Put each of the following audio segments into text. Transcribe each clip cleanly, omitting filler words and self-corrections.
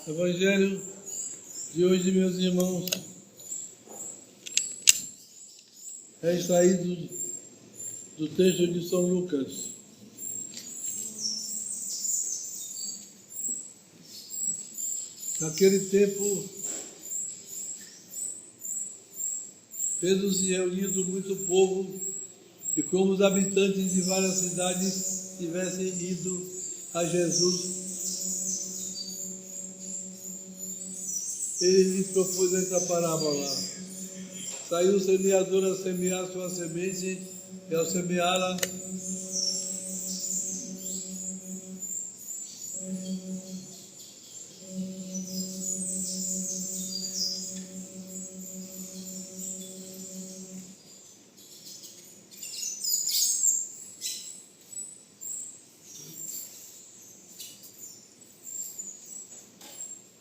Evangelho de hoje, meus irmãos, é extraído do texto de São Lucas. Naquele tempo, tendo-se reunido muito povo, e como os habitantes de várias cidades tivessem ido a Jesus, ele lhes propôs esta parábola. Saiu o semeador a semear sua semente, e ao semeá-la,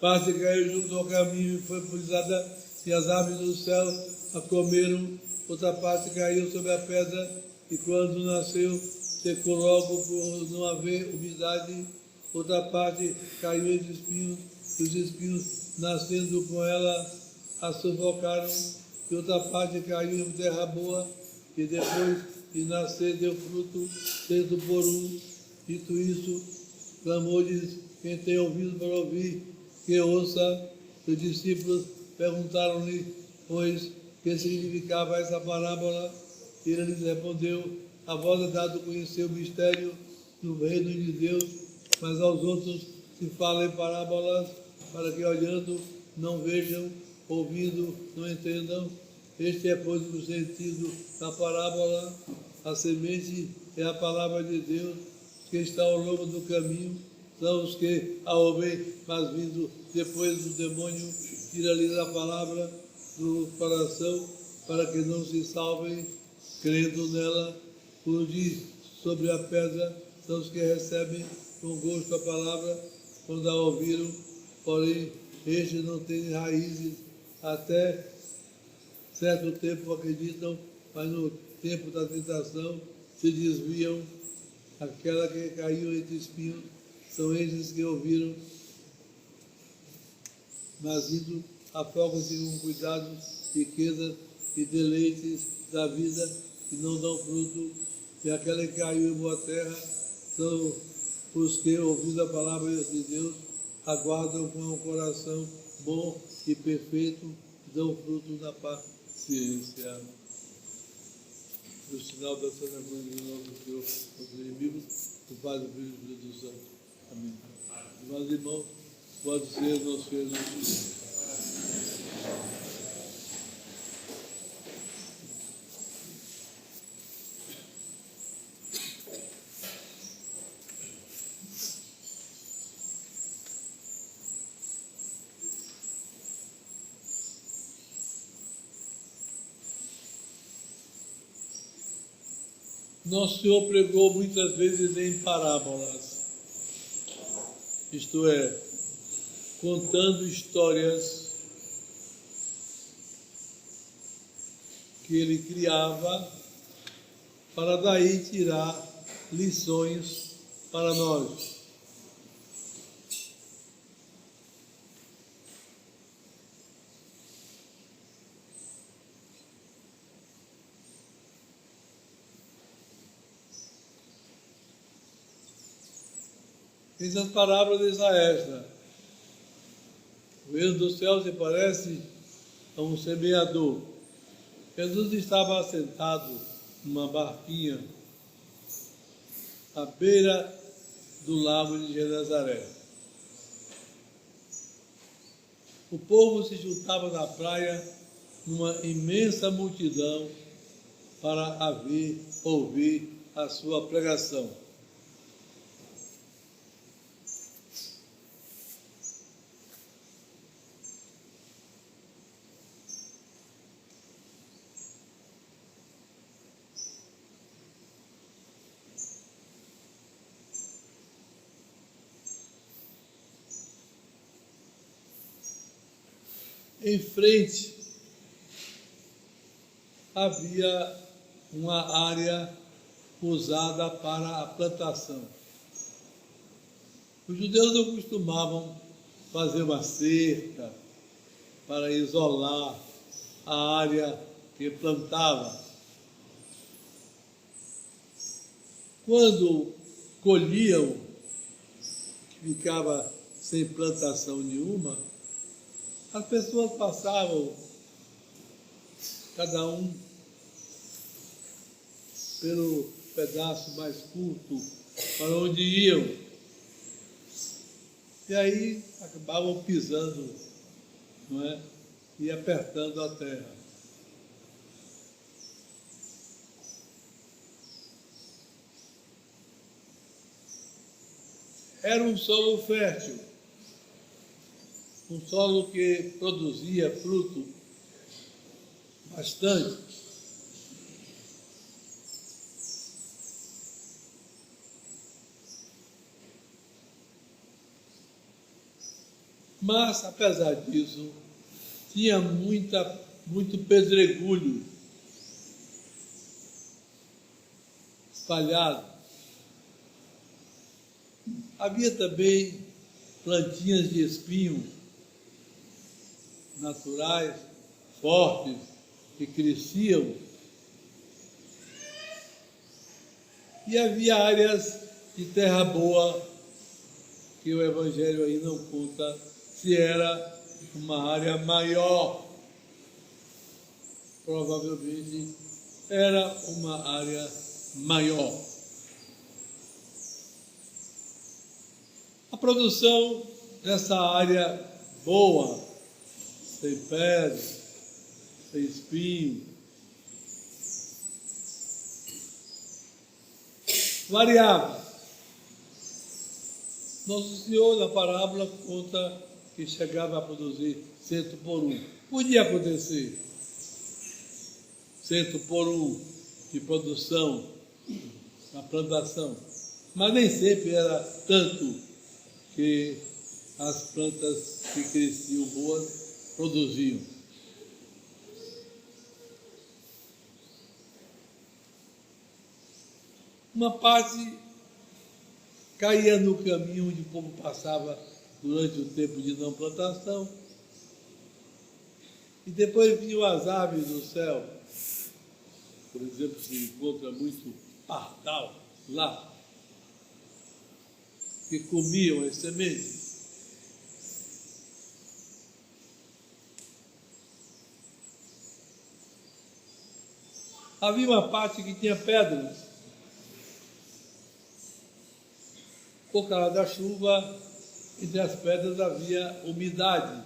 parte caiu junto ao caminho e foi pulsada, e as aves do céu a comeram. Outra parte caiu sobre a pedra, e quando nasceu, secou logo por não haver umidade. Outra parte caiu entre espinhos, e os espinhos, nascendo com ela, a sufocaram. E outra parte caiu em terra boa, e depois de nascer deu fruto, 100 por um. Dito isso, clamou-lhes: quem tem ouvido para ouvir, que ouça. Os discípulos perguntaram-lhe, pois, que significava essa parábola. Ele lhes respondeu: a vós é dado conhecer o mistério do reino de Deus, mas aos outros se fala em parábolas, para que olhando não vejam, ouvindo não entendam. Este é, pois, o sentido da parábola. A semente é a palavra de Deus, que está ao longo do caminho. São os que a ouvem, mas vindo depois do demônio, tira-lhes a palavra do coração, para que não se salvem, crendo nela. Os diz sobre a pedra são os que recebem com gosto a palavra, quando a ouviram, porém estes não têm raízes, até certo tempo acreditam, mas no tempo da tentação se desviam. Aquela que caiu entre espinhos são esses que ouviram, mas indo afogam-se com cuidado, riquezas e deleites da vida, e não dão fruto. E aquela que caiu em boa terra são os que, ouvindo a palavra de Deus, aguardam com um coração bom e perfeito, dão fruto na paciência. No sinal da Santa Cruz do nosso Senhor, os inimigos, do Pai, do Filho e do Espírito Santo. Amém. Meus irmãos, pode ser nosso Deus. Nosso Senhor pregou muitas vezes em parábolas, isto é, contando histórias que ele criava para daí tirar lições para nós. Essas parábolas a esta: o reino do céu se parece a um semeador. Jesus estava assentado numa barquinha à beira do lago de Genezaré. O povo se juntava na praia numa imensa multidão para ouvir a sua pregação. Em frente havia uma área usada para a plantação. Os judeus não costumavam fazer uma cerca para isolar a área que plantava. Quando colhiam, ficava sem plantação nenhuma, as pessoas passavam, cada um pelo pedaço mais curto para onde iam. E aí acabavam pisando, não é? E apertando a terra. Era um solo fértil, um solo que produzia fruto bastante. Mas, apesar disso, tinha muito pedregulho espalhado. Havia também plantinhas de espinho naturais, fortes, que cresciam. E havia áreas de terra boa, que o Evangelho aí não conta se era uma área maior. Provavelmente era uma área maior. A produção dessa área boa, sem pedra, sem espinho, variava. Nosso Senhor, na parábola, conta que chegava a produzir 100 por 1. Podia acontecer 100 por 1 de produção na plantação, mas nem sempre era tanto que as plantas que cresciam boas produziam. Uma parte caía no caminho onde o povo passava durante o tempo de não plantação, e depois vinham as aves do céu. Por exemplo, se encontra muito pardal lá, que comiam as sementes. Havia uma parte que tinha pedras. Por causa da chuva, entre as pedras havia umidade.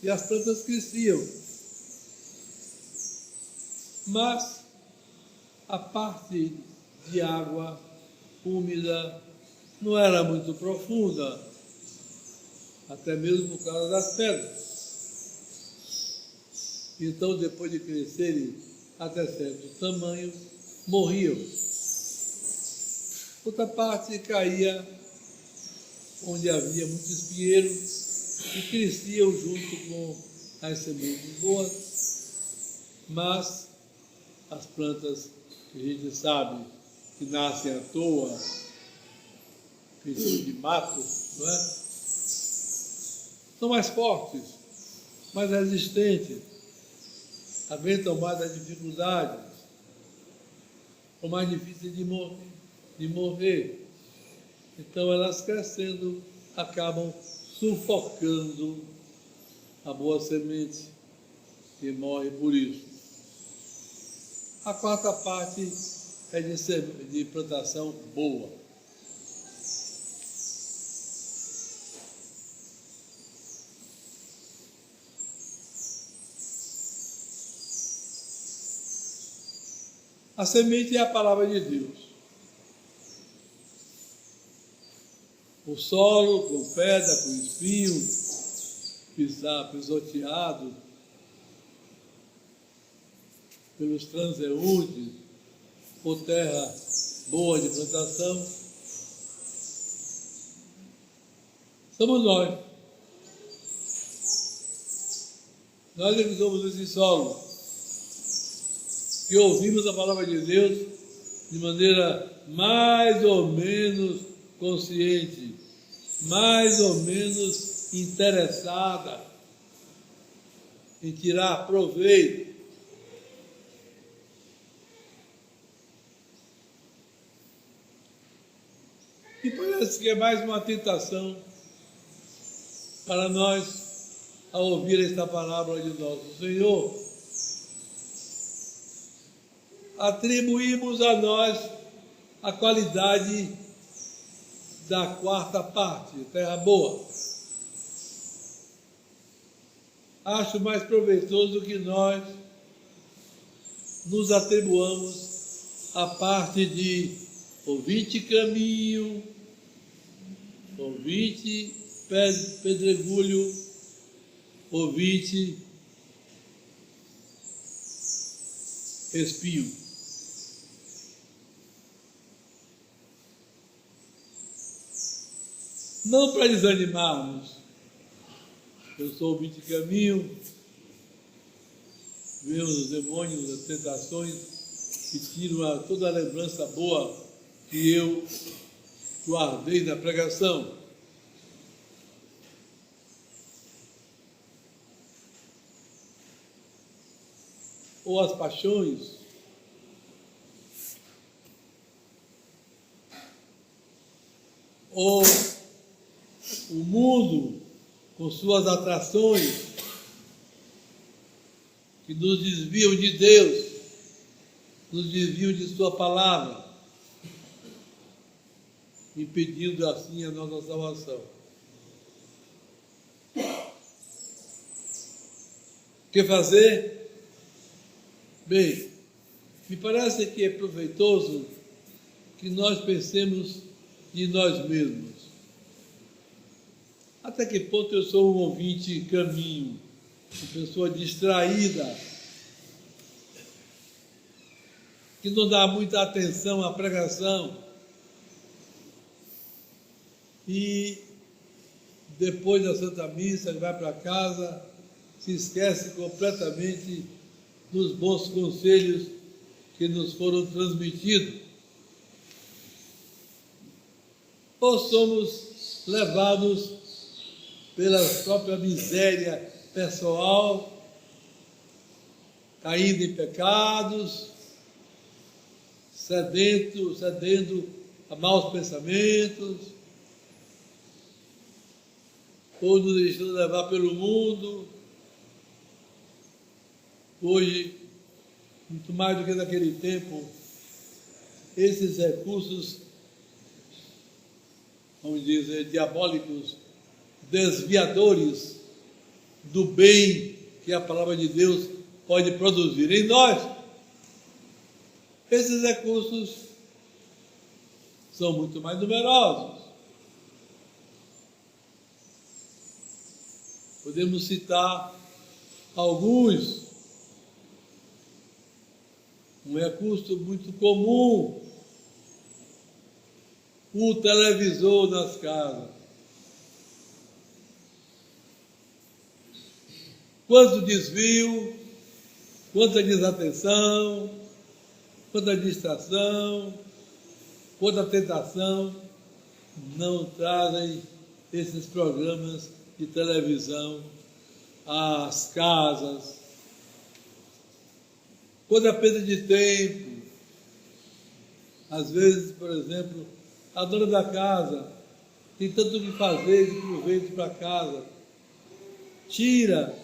E as plantas cresciam. Mas a parte de água úmida não era muito profunda, até mesmo por causa das pedras. Então, depois de crescerem até certo tamanho, morriam. Outra parte caía onde havia muito espinheiro e cresciam junto com as sementes boas, mas as plantas que a gente sabe que nascem à toa, que são de mato, não é? São mais fortes, mais resistentes, aguentam mais as dificuldades, são mais difíceis de morrer. Então elas crescendo acabam sufocando a boa semente e morre por isso. A quarta parte é de plantação boa. A semente é a palavra de Deus. O solo com pedra, com espinho, pisoteado pelos transeuntes, por terra boa de plantação, somos nós. Nós é que somos esse solo, que ouvimos a palavra de Deus de maneira mais ou menos consciente, mais ou menos interessada em tirar proveito. E parece que é mais uma tentação para nós, ao ouvir esta palavra de nosso Senhor, atribuímos a nós a qualidade da quarta parte, terra boa. Acho mais proveitoso que nós nos atribuamos a parte de ouvinte caminho, ouvinte pedregulho, ouvinte espinho. Não para desanimarmos. Eu sou ouvinte caminho, vejo os demônios, as tentações e tiro toda a lembrança boa que eu guardei na pregação. Ou as paixões, ou o mundo com suas atrações que nos desviam de Deus, nos desviam de sua palavra, impedindo assim a nossa salvação. O que fazer? Bem, me parece que é proveitoso que nós pensemos de nós mesmos. Até que ponto eu sou um ouvinte caminho, uma pessoa distraída, que não dá muita atenção à pregação e depois da Santa Missa vai para casa, se esquece completamente dos bons conselhos que nos foram transmitidos. Ou somos levados pela própria miséria pessoal, caindo em pecados, cedendo a maus pensamentos, ou nos deixando levar pelo mundo. Hoje, muito mais do que naquele tempo, esses recursos, vamos dizer, diabólicos, desviadores do bem que a palavra de Deus pode produzir em nós, esses recursos são muito mais numerosos. Podemos citar alguns. Um recurso muito comum: o televisor nas casas. Quanto desvio, quanta desatenção, quanta distração, quanta tentação não trazem esses programas de televisão às casas. Quanta perda de tempo. Às vezes, por exemplo, a dona da casa tem tanto o que fazer de proveito para casa, tira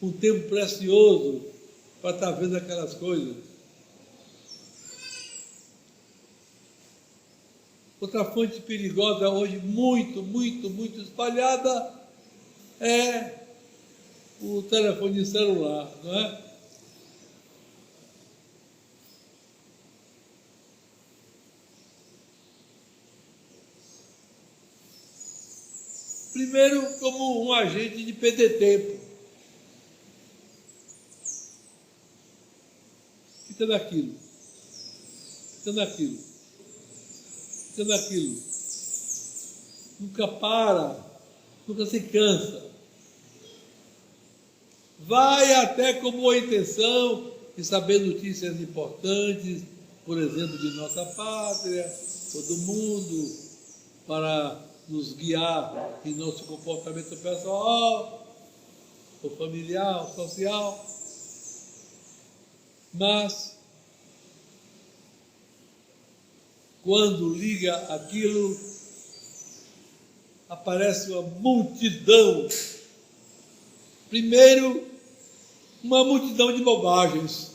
um tempo precioso para estar vendo aquelas coisas. Outra fonte perigosa hoje, muito espalhada, é o telefone celular, não é? Primeiro, como um agente de perder tempo. Fica naquilo. Nunca para, nunca se cansa. Vai até com boa intenção de saber notícias importantes, por exemplo, de nossa pátria, todo mundo, para nos guiar em nosso comportamento pessoal, ou familiar, ou social. Mas, quando liga aquilo, aparece uma multidão. Primeiro, uma multidão de bobagens.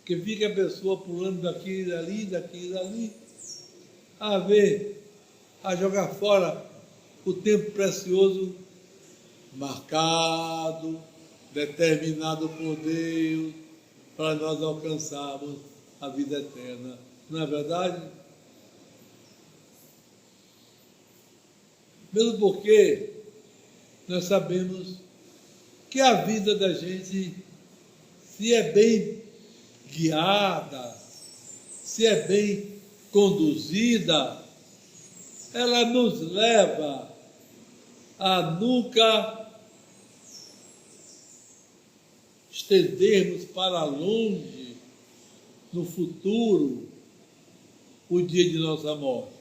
Que fica a pessoa pulando daqui e dali, a ver, a jogar fora o tempo precioso marcado, determinado por Deus, para nós alcançarmos a vida eterna. Não é verdade? Mesmo porque nós sabemos que a vida da gente, se é bem guiada, se é bem conduzida, ela nos leva a nunca estendermos para longe, no futuro, o dia de nossa morte.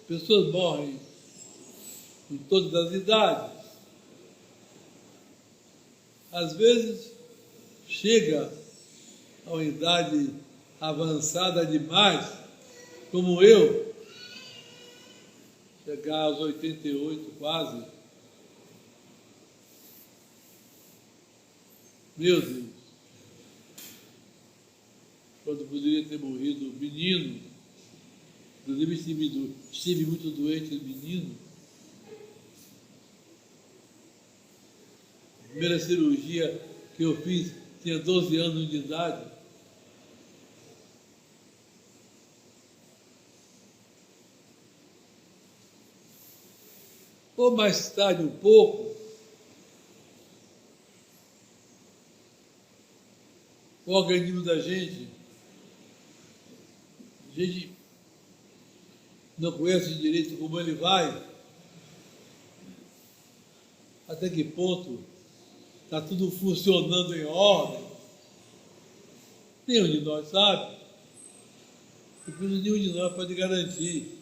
Pessoas morrem em todas as idades. Às vezes, chega a uma idade avançada demais, como eu, chegar aos 88 quase. Meu Deus, quando poderia ter morrido menino, inclusive estive muito doente menino. A primeira cirurgia que eu fiz tinha 12 anos de idade. Ou mais tarde um pouco, o organismo da gente, a gente não conhece direito como ele vai, até que ponto está tudo funcionando em ordem. Nenhum de nós sabe, porque nenhum de nós pode garantir,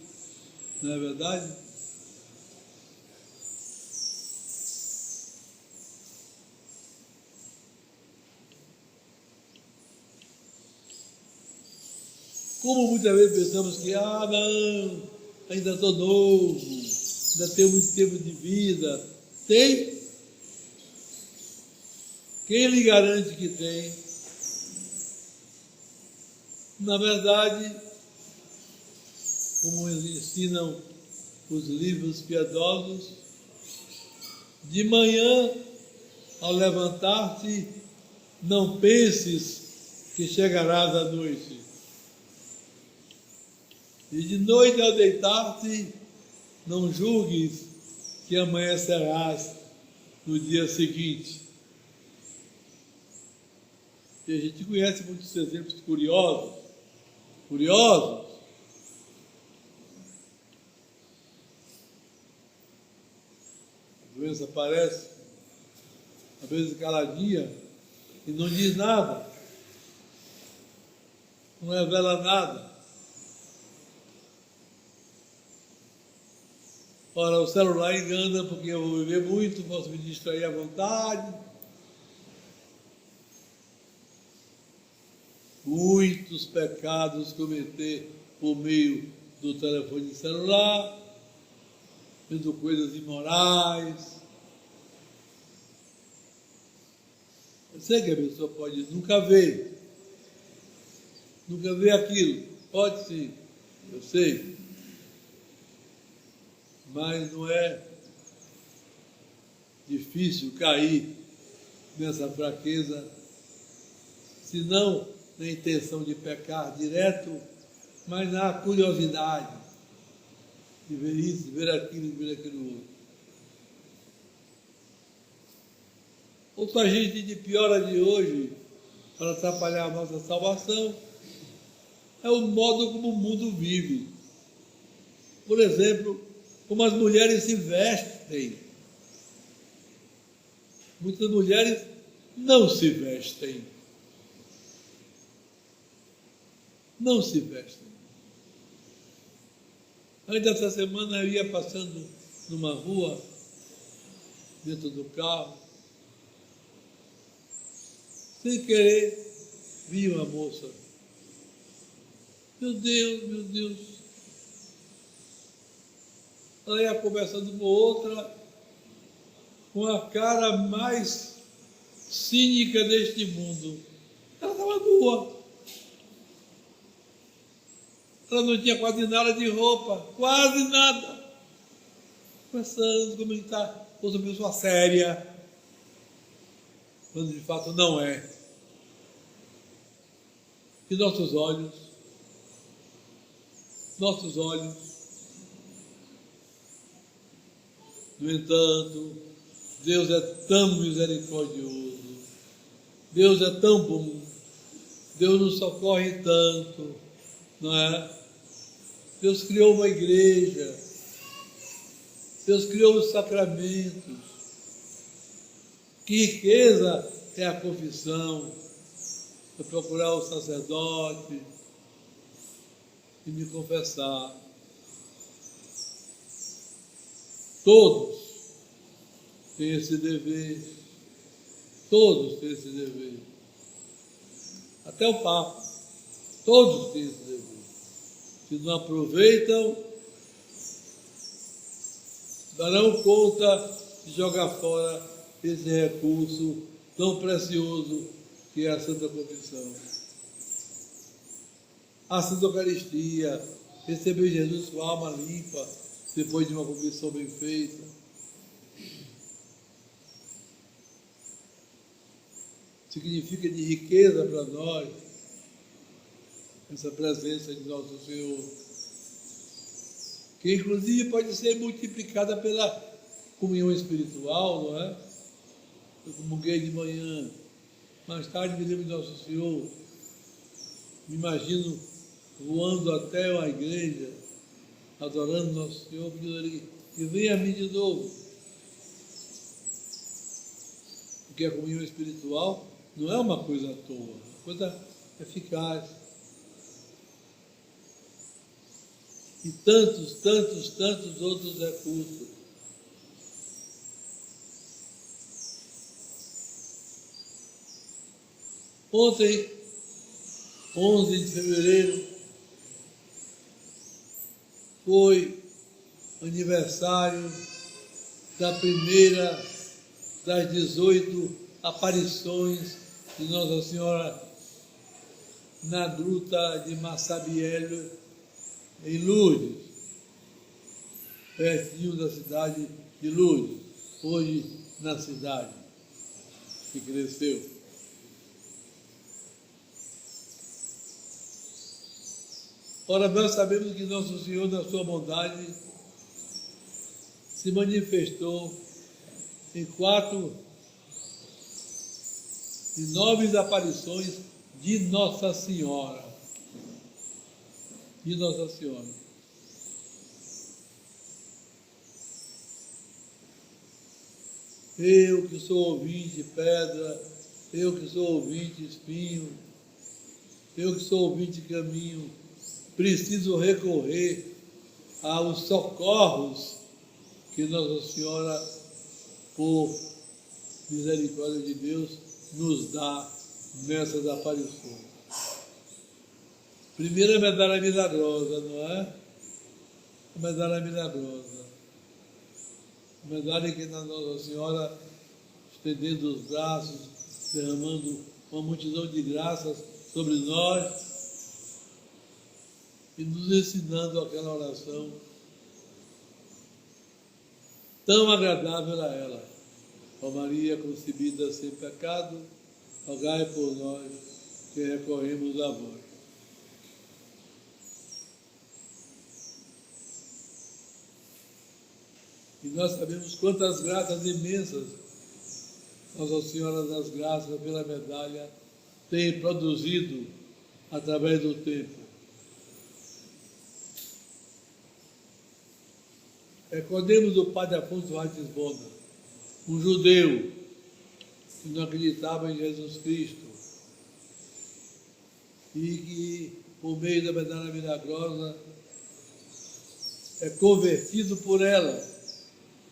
não é verdade? Como muitas vezes pensamos que, não, ainda estou novo, ainda tenho muito tempo de vida. Tem? Quem lhe garante que tem? Na verdade, como ensinam os livros piedosos, de manhã, ao levantar-te, não penses que chegarás à noite. E de noite ao deitar-te, não julgues que amanhecerás no dia seguinte. E a gente conhece muitos exemplos curiosos. A doença aparece, às vezes caladinha, e não diz nada, não revela nada. Ora, o celular engana porque eu vou viver muito, posso me distrair à vontade. Muitos pecados cometer por meio do telefone celular, vendo coisas imorais. Eu sei que a pessoa pode nunca ver aquilo. Pode sim, eu sei. Mas não é difícil cair nessa fraqueza, se não na intenção de pecar direto, mas na curiosidade de ver isso, de ver aquilo, de ver aquilo outro. Outra gente de piora de hoje, para atrapalhar a nossa salvação, é o modo como o mundo vive. Por exemplo, como as mulheres se vestem. Muitas mulheres não se vestem. não se vestem. Ainda essa semana eu ia passando numa rua, dentro do carro, sem querer, vi uma moça. Meu Deus, meu Deus. Ela ia conversando com outra, com a cara mais cínica deste mundo. Ela estava nua. Ela não tinha quase nada de roupa, quase nada. Conversando, comentar, outra pessoa séria, quando de fato não é. E nossos olhos, no entanto, Deus é tão misericordioso, Deus é tão bom, Deus nos socorre tanto, não é? Deus criou uma igreja, Deus criou os sacramentos. Que riqueza é a confissão, é procurar o sacerdote e me confessar. Todos têm esse dever, todos têm esse dever. Até o Papa, todos têm esse dever. Se não aproveitam, darão conta de jogar fora esse recurso tão precioso que é a Santa Confissão. A Santa Eucaristia, receber Jesus com a alma limpa, depois de uma confissão bem feita. Significa de riqueza para nós essa presença de Nosso Senhor, que inclusive pode ser multiplicada pela comunhão espiritual, não é? Eu comunguei de manhã, mais tarde me lembro de Nosso Senhor, me imagino voando até a igreja, adorando Nosso Senhor, pedindo ali, e venha a mim de novo. Porque a comunhão espiritual não é uma coisa à toa, é uma coisa eficaz. E tantos outros recursos. Ontem, 11 de fevereiro, foi aniversário da primeira das 18 aparições de Nossa Senhora na gruta de Massabielle, em Lourdes, pertinho da cidade de Lourdes, hoje na cidade que cresceu. Ora, nós sabemos que Nosso Senhor, na sua bondade, se manifestou em 4 e 9 aparições de Nossa Senhora. De Nossa Senhora. Eu que sou ouvinte pedra, eu que sou ouvinte espinho, eu que sou ouvinte caminho, preciso recorrer aos socorros que Nossa Senhora, por misericórdia de Deus, nos dá nessas aparições. Primeira medalha milagrosa, não é? A medalha milagrosa. A medalha que Nossa Senhora, estendendo os braços, derramando uma multidão de graças sobre nós e nos ensinando aquela oração tão agradável a ela. Ó Maria concebida sem pecado, rogai por nós que recorremos a vós. E nós sabemos quantas graças imensas Nossa Senhora das Graças, pela medalha, tem produzido através do tempo. Recordemos o padre Afonso Ratisbona, um judeu que não acreditava em Jesus Cristo e que, por meio da medalha milagrosa, é convertido por ela,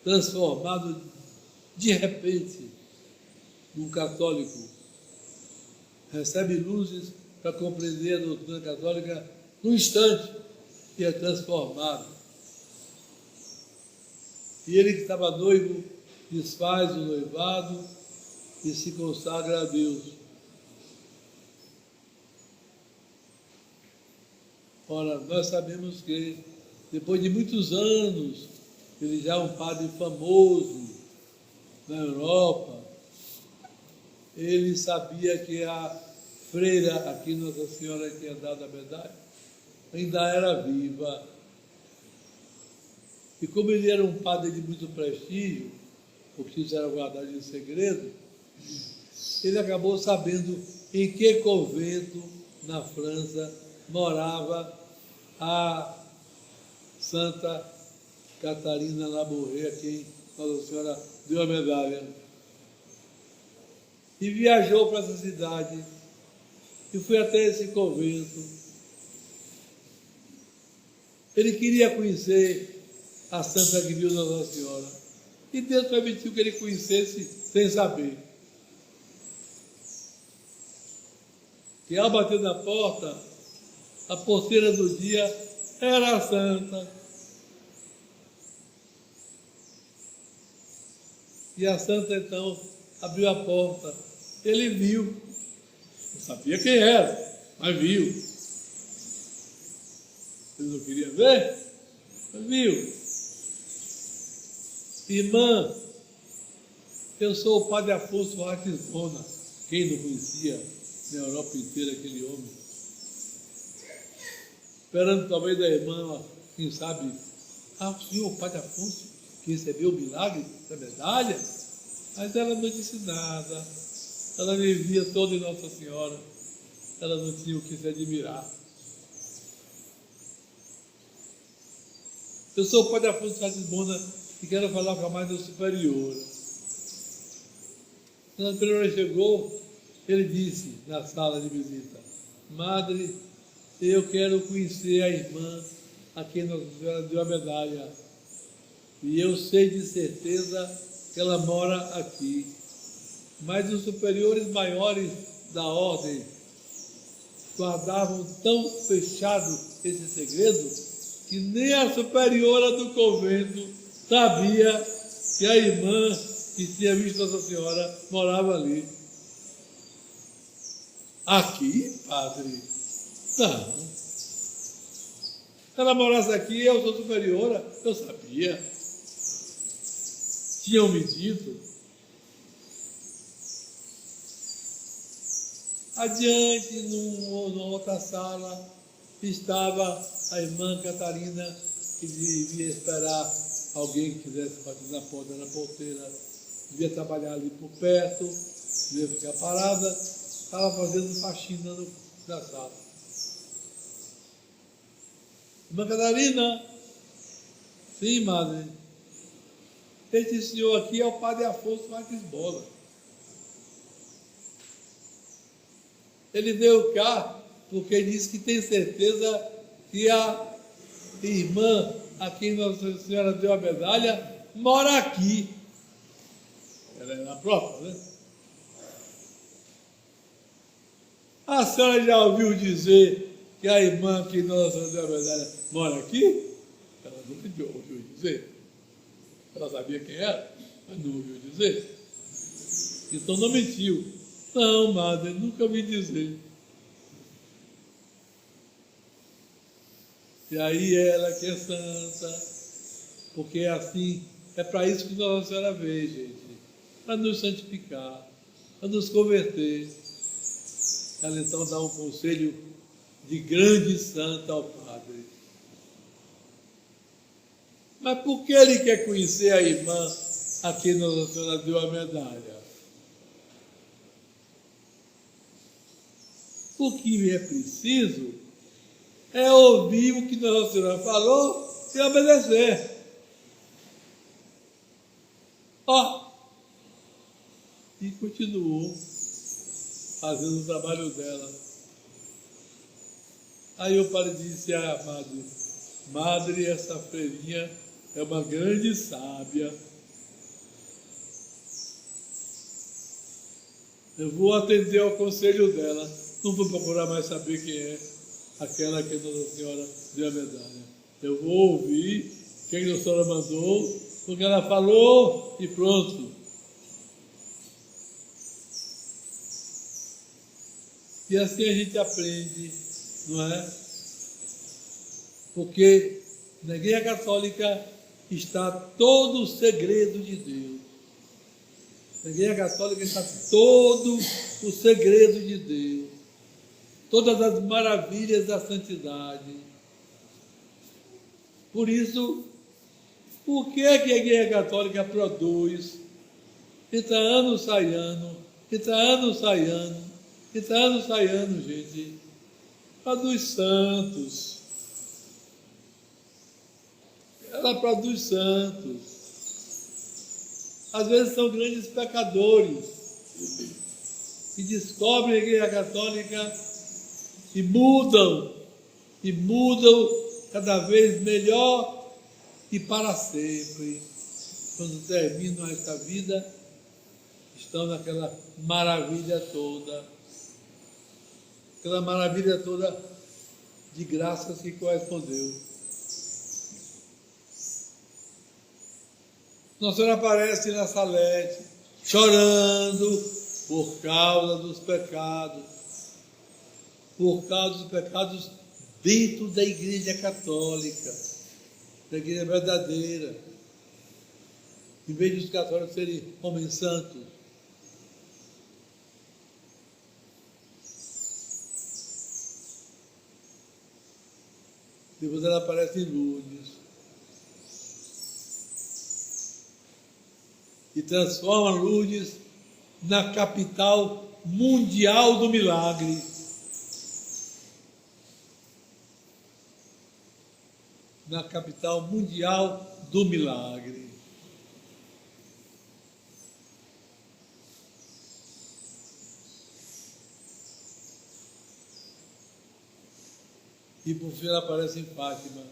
transformado de repente num católico. Recebe luzes para compreender a doutrina católica num instante e é transformado. E ele que estava noivo desfaz o noivado e se consagra a Deus. Ora, nós sabemos que depois de muitos anos, ele já é um padre famoso na Europa, ele sabia que a freira, aqui Nossa Senhora que tinha dado a medalha, ainda era viva. E como ele era um padre de muito prestígio, porque isso era guardado em segredo, ele acabou sabendo em que convento na França morava a Santa Catarina Labouré, a quem Nossa Senhora deu a medalha. E viajou para essa cidade e foi até esse convento. Ele queria conhecer a Santa que viu Nossa Senhora. E Deus permitiu que ele conhecesse sem saber. E ao bater na porta, a porteira do dia era a Santa. E a Santa então abriu a porta. Ele viu. Não sabia quem era, mas viu. Ele não queria ver, mas viu. Irmã, eu sou o padre Afonso Ratisbona. Quem não conhecia na Europa inteira aquele homem? Esperando talvez da irmã, quem sabe, o senhor, o padre Afonso, que recebeu o milagre da medalha? Mas ela não disse nada. Ela vivia toda em Nossa Senhora. Ela não tinha o que se admirar. Eu sou o padre Afonso Ratisbona e quero falar com a Madre Superiora. Quando a Superiora chegou, ele disse na sala de visita: Madre, eu quero conhecer a irmã a quem Nossa Senhora deu a medalha. E eu sei de certeza que ela mora aqui. Mas os superiores maiores da ordem guardavam tão fechado esse segredo que nem a superiora do convento sabia que a irmã que tinha visto Nossa Senhora morava ali. Aqui, padre? Não. Se ela morasse aqui, eu sou superiora, eu sabia. Tinham me dito. Adiante, numa outra sala, estava a irmã Catarina, que devia esperar alguém que quisesse bater na porta da porteira, devia trabalhar ali por perto, devia ficar parada, estava fazendo faxina na sala. Irmã Catarina, sim, madre, este senhor aqui é o padre Afonso Ratisbona. Ele veio cá porque disse que tem certeza que a irmã a quem Nossa Senhora deu a medalha mora aqui. Ela é na própria, né? A senhora já ouviu dizer que a irmã a quem Nossa Senhora deu a medalha mora aqui? Ela nunca ouviu dizer. Ela sabia quem era, mas não ouviu dizer. Então não mentiu. Não, madre, nunca ouvi dizer. E aí ela que é santa, porque é assim, é para isso que Nossa Senhora veio, gente, para nos santificar, para nos converter. Ela então dá um conselho de grande santa ao padre. Mas por que ele quer conhecer a irmã a quem Nossa Senhora deu a medalha? O que é preciso é ouvir o que Nossa Senhora falou e obedecer. E continuou fazendo o trabalho dela. Aí o padre disse à madre, essa freirinha é uma grande sábia. Eu vou atender ao conselho dela. Não vou procurar mais saber quem é aquela que a Nossa Senhora deu a medalha. Eu vou ouvir o que a Nossa Senhora mandou, porque ela falou e pronto. E assim a gente aprende, não é? Porque na Igreja Católica está todo o segredo de Deus. Na Igreja Católica está todo o segredo de Deus. Todas as maravilhas da santidade. Por isso, por que a Igreja Católica produz, entra ano sai ano, entra ano sai ano, entra ano sai ano, gente? Produz santos. Ela produz santos. Às vezes são grandes pecadores que descobrem a Igreja Católica e mudam cada vez melhor e para sempre. Quando terminam esta vida, estão naquela maravilha toda, de graças que correspondeu. Nossa Senhora aparece na Salete, chorando por causa dos pecados. Por causa dos pecados dentro da Igreja Católica, da Igreja verdadeira. Em vez dos católicos serem homens santos. Depois ela aparece em Lourdes. E transforma Lourdes na capital mundial do milagre. Na capital mundial do milagre. E por fim ela aparece em Fátima.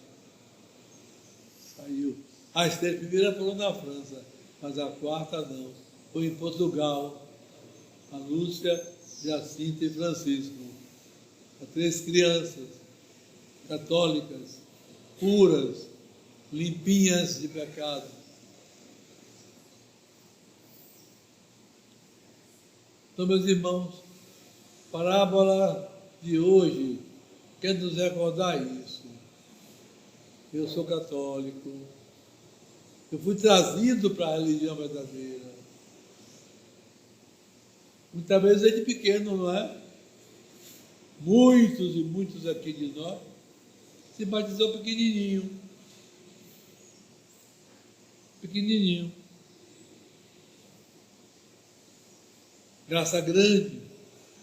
Saiu. A primeira falou na França, mas a quarta não. Foi em Portugal. A Lúcia, Jacinta e Francisco. As 3 crianças católicas, puras, limpinhas de pecado. Então, meus irmãos, a parábola de hoje quer nos recordar isso. Eu sou católico. Eu fui trazido para a religião verdadeira. Muitas vezes desde pequeno, não é? Muitos e muitos aqui de nós se batizou pequenininho. Pequenininho. Graça grande,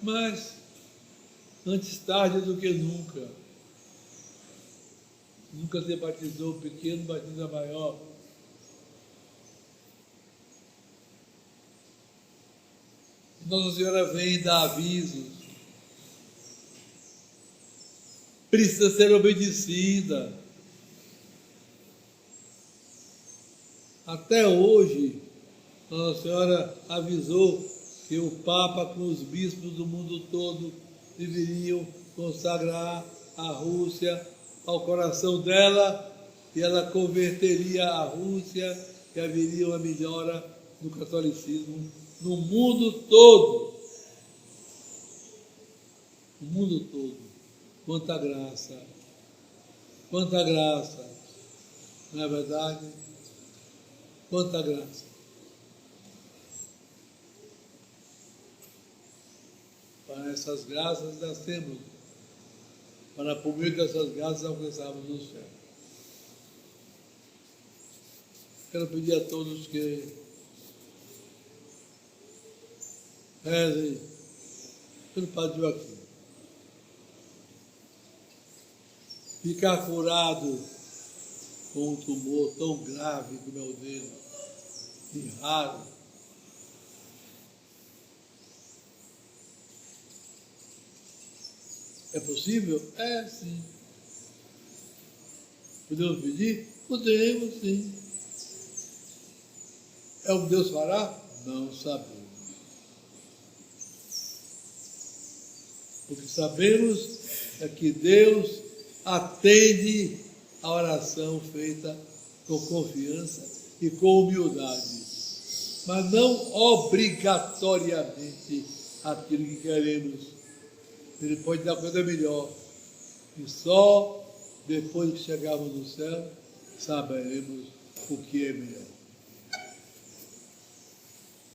mas antes tarde do que nunca. Nunca se batizou pequeno, batiza maior. Nossa Senhora vem dar avisos. Precisa ser obedecida. Até hoje, Nossa Senhora avisou que o Papa com os bispos do mundo todo deveriam consagrar a Rússia ao coração dela e ela converteria a Rússia e haveria uma melhora no catolicismo no mundo todo. No mundo todo. Quanta graça. Quanta graça. Não é verdade? Quanta graça. Para essas graças nascemos. Para por meio dessas graças alcançarmos o céu. Quero pedir a todos que rezem pelo Padre Joaquim. Ficar curado com um tumor tão grave como é o dele, e raro. É possível? É, sim. Podemos pedir? Podemos, sim. É o que Deus fará? Não sabemos. O que sabemos é que Deus atende a oração feita com confiança e com humildade, mas não obrigatoriamente aquilo que queremos. Ele pode dar coisa melhor, e só depois que chegarmos no céu saberemos o que é melhor.